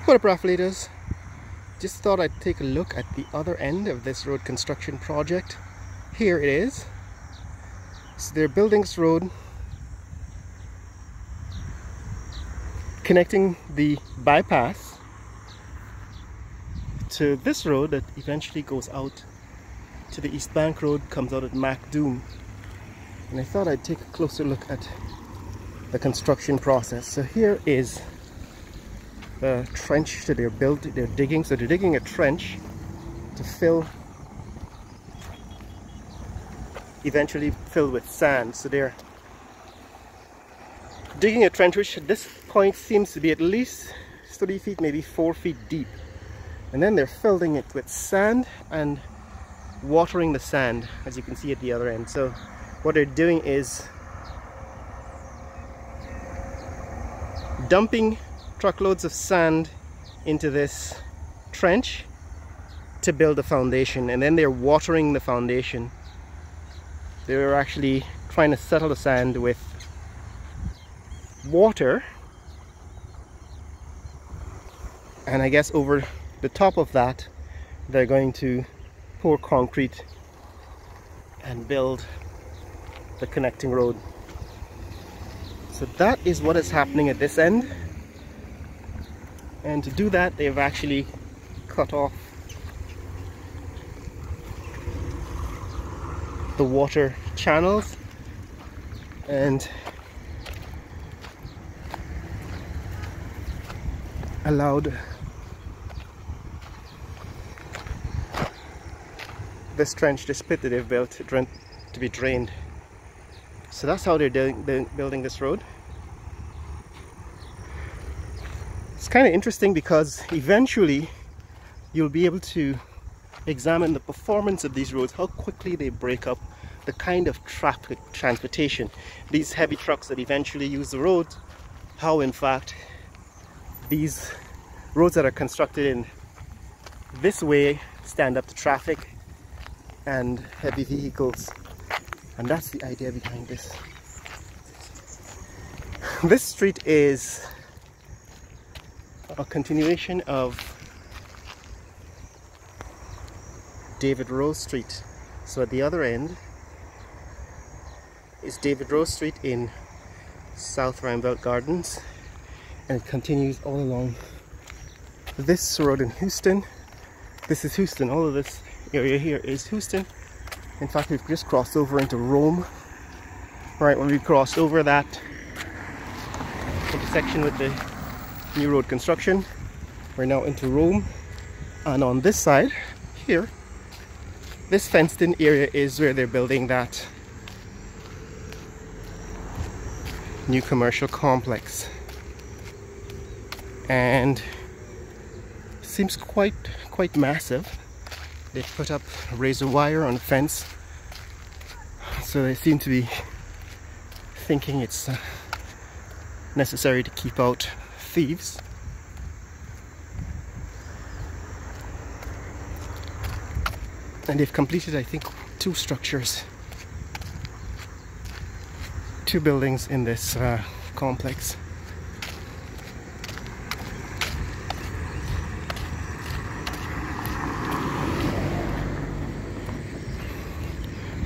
What up, Raffleaders? Just thought I'd take a look at the other end of this road construction project. Here it is. So they're building this road connecting the bypass to this road that eventually goes out to the East Bank Road, comes out at MacDoom. And I thought I'd take a closer look at the construction process. So here is the trench that they're digging. So they're digging a trench to eventually fill with sand. So they're digging a trench which at this point seems to be at least 30 feet, maybe 4 feet deep. And then they're filling it with sand and watering the sand, as you can see at the other end. So what they're doing is dumping truckloads of sand into this trench to build a foundation, and then they're watering the foundation. They're actually trying to settle the sand with water, and I guess over the top of that they're going to pour concrete and build the connecting road. So that is what is happening at this end. And to do that, they've actually cut off the water channels and allowed this trench, this pit that they've built, to be drained. So that's how they're building this road. It's kind of interesting because eventually you'll be able to examine the performance of these roads, how quickly they break up the kind of traffic transportation, these heavy trucks that eventually use the roads, how in fact these roads that are constructed in this way stand up to traffic and heavy vehicles. And that's the idea behind this. This street is a continuation of David Rose Street. So at the other end is David Rose Street in South Rhinebeck Gardens, and it continues all along this road in Houston. This is Houston. All of this area here is Houston. In fact, we've just crossed over into Rome. Right when we crossed over that intersection with the new road construction, we're now into Rome. And on this side here, this fenced in area is where they're building that new commercial complex, and seems quite massive. They put up razor wire on the fence, so they seem to be thinking it's necessary to keep out thieves. And they've completed, I think, 2 structures, 2 buildings in this complex.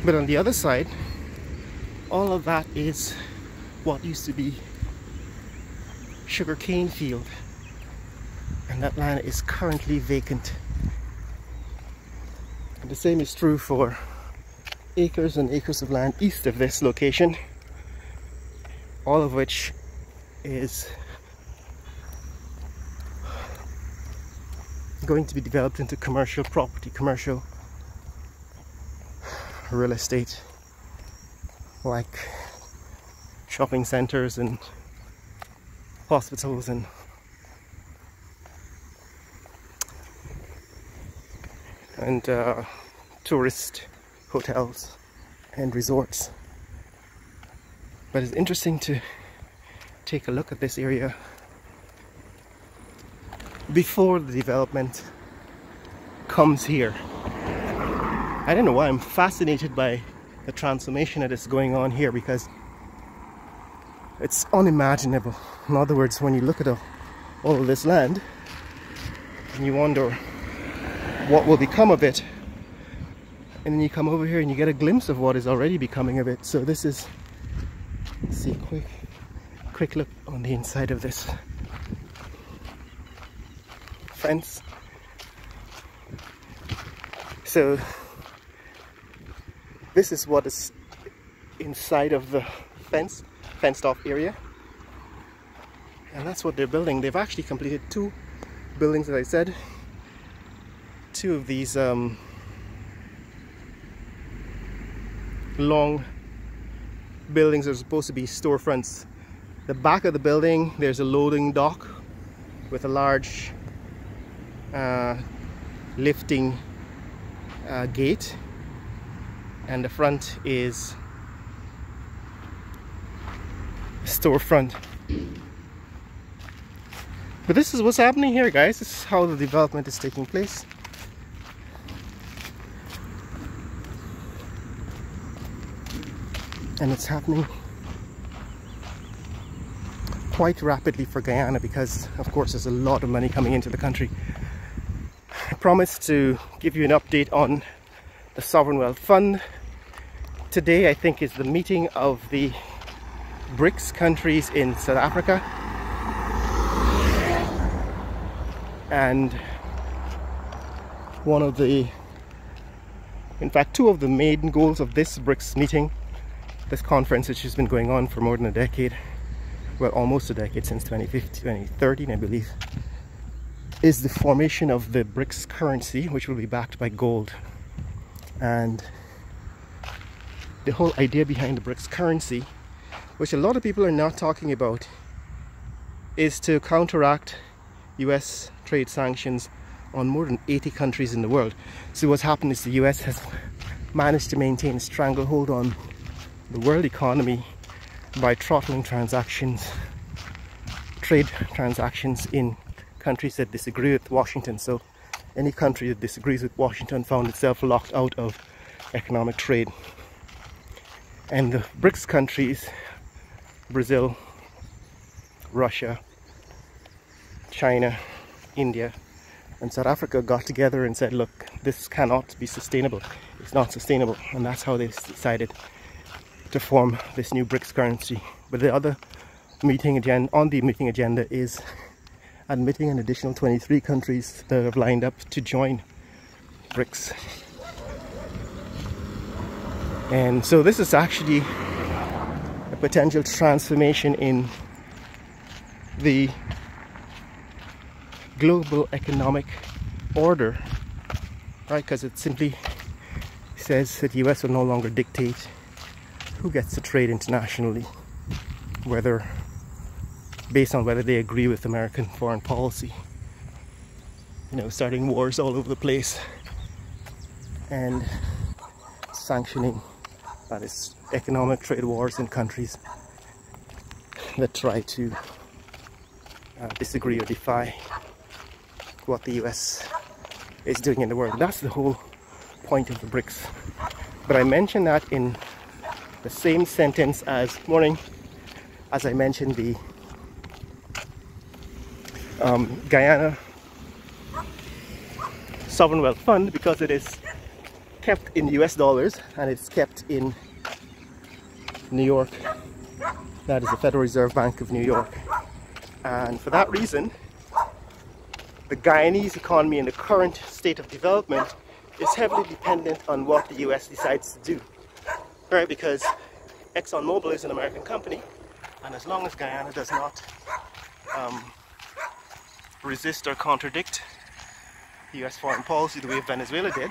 But on the other side, all of that is what used to be sugarcane field, and that land is currently vacant. And the same is true for acres and acres of land east of this location, all of which is going to be developed into commercial property, commercial real estate, like shopping centers and hospitals and tourist hotels and resorts. But it's interesting to take a look at this area before the development comes here. I don't know why I'm fascinated by the transformation that is going on here, because it's unimaginable. In other words, when you look at all of this land, and you wonder what will become of it. And then you come over here and you get a glimpse of what is already becoming of it. So this is, let's see, quick look on the inside of this fence. So this is what is inside of the fenced off area, and that's what they're building. They've actually completed 2 buildings, as I said. 2 of these long buildings are supposed to be storefronts. The back of the building, there's a loading dock with a large lifting gate, and the front is storefront. But this is what's happening here, guys. This is how the development is taking place. And it's happening quite rapidly for Guyana because, of course, there's a lot of money coming into the country. I promised to give you an update on the Sovereign Wealth Fund. Today, I think, is the meeting of the BRICS countries in South Africa. And one of the, in fact, 2 of the main goals of this BRICS meeting, this conference, which has been going on for more than a decade, well, almost a decade, since 2013, I believe, is the formation of the BRICS currency, which will be backed by gold. And the whole idea behind the BRICS currency, which a lot of people are not talking about, is to counteract US trade sanctions on more than 80 countries in the world. So what's happened is the US has managed to maintain a stranglehold on the world economy by throttling transactions, trade transactions in countries that disagree with Washington. So any country that disagrees with Washington found itself locked out of economic trade. And the BRICS countries, Brazil, Russia, China, India, and South Africa, got together and said, look, this cannot be sustainable. It's not sustainable. And that's how they decided to form this new BRICS currency. But the other meeting agenda, on the meeting agenda, is admitting an additional 23 countries that have lined up to join BRICS. And so this is actually a potential transformation in the global economic order, right? Because it simply says that the US will no longer dictate who gets to trade internationally, whether based on whether they agree with American foreign policy, you know, starting wars all over the place and sanctioning, that is, economic trade wars in countries that try to disagree or defy what the US is doing in the world. That's the whole point of the BRICS. But I mentioned that in the same sentence as I mentioned the Guyana Sovereign Wealth Fund, because it is kept in US dollars and it's kept in New York. That is the Federal Reserve Bank of New York. And for that reason, the Guyanese economy in the current state of development is heavily dependent on what the US decides to do. Right, because ExxonMobil is an American company, and as long as Guyana does not resist or contradict US foreign policy the way Venezuela did,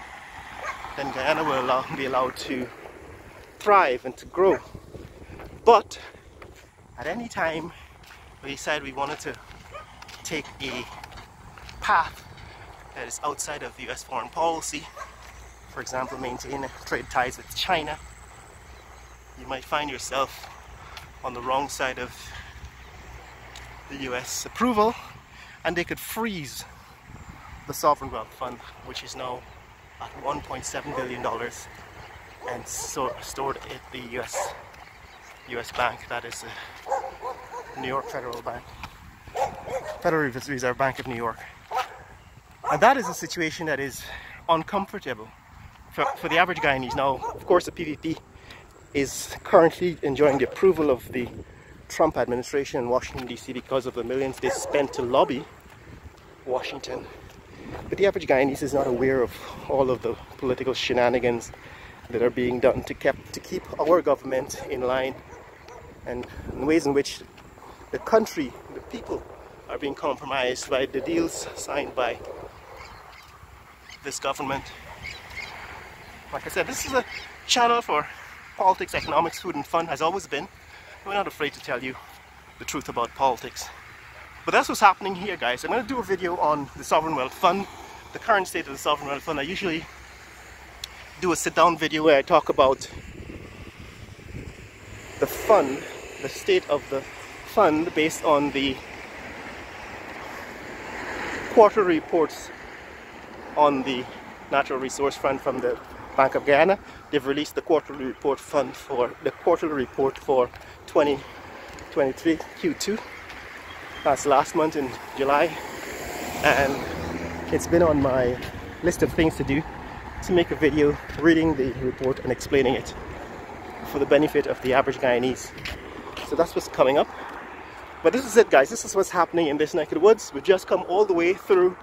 then Guyana will be allowed to thrive and to grow. But at any time we decide we wanted to take a path that is outside of US foreign policy, for example, maintain trade ties with China, you might find yourself on the wrong side of the US approval, and they could freeze the Sovereign Wealth Fund, which is now at $1.7 billion and stored at the US Bank, that is the New York Federal Bank, Federal Reserve Bank of New York. And that is a situation that is uncomfortable for the average Guyanese. Now, of course, the PPP is currently enjoying the approval of the Trump administration in Washington, D.C. because of the millions they spent to lobby Washington. But the average Guyanese is not aware of all of the political shenanigans that are being done to keep our government in line, and in ways in which the country, the people, are being compromised by the deals signed by this government. Like I said, this is a channel for politics, economics, food and fun, has always been. We're not afraid to tell you the truth about politics. But that's what's happening here, guys. I'm going to do a video on the Sovereign Wealth Fund, the current state of the Sovereign Wealth Fund. I usually do a sit-down video where I talk about the fund, the state of the fund, based on the quarterly reports on the Natural Resource Fund from the Bank of Guyana. They've released the quarterly report for 2023 Q2. That's last month in July, and it's been on my list of things to do, to make a video reading the report and explaining it for the benefit of the average Guyanese. So that's what's coming up. But this is it, guys. This is what's happening in this neck of the woods. We've just come all the way through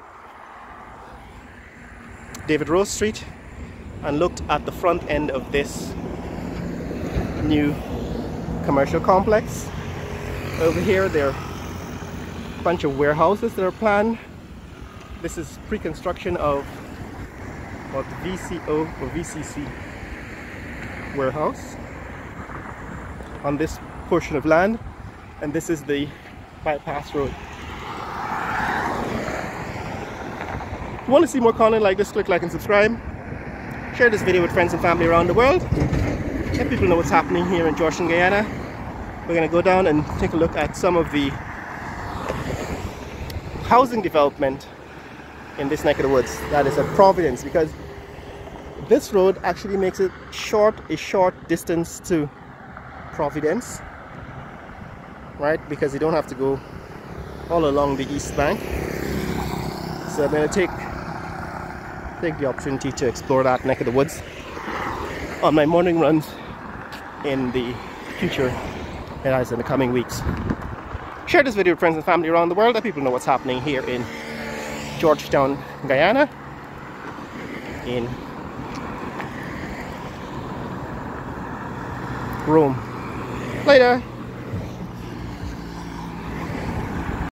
David Rose Street and looked at the front end of this new commercial complex. Over here there are a bunch of warehouses that are planned. This is pre-construction of the VCO or VCC warehouse on this portion of land, and this is the bypass road. If you want to see more content like this, click like and subscribe. Share this video with friends and family around the world. Let people know what's happening here in Georgian Guyana. We're going to go down and take a look at some of the housing development in this neck of the woods. That is at Providence, because this road actually makes it a short distance to Providence, right? Because you don't have to go all along the east bank. So I'm going to take the opportunity to explore that neck of the woods on my morning runs in the future, as in the coming weeks. Share this video with friends and family around the world. Let people know what's happening here in Georgetown, Guyana, in Rome. Later.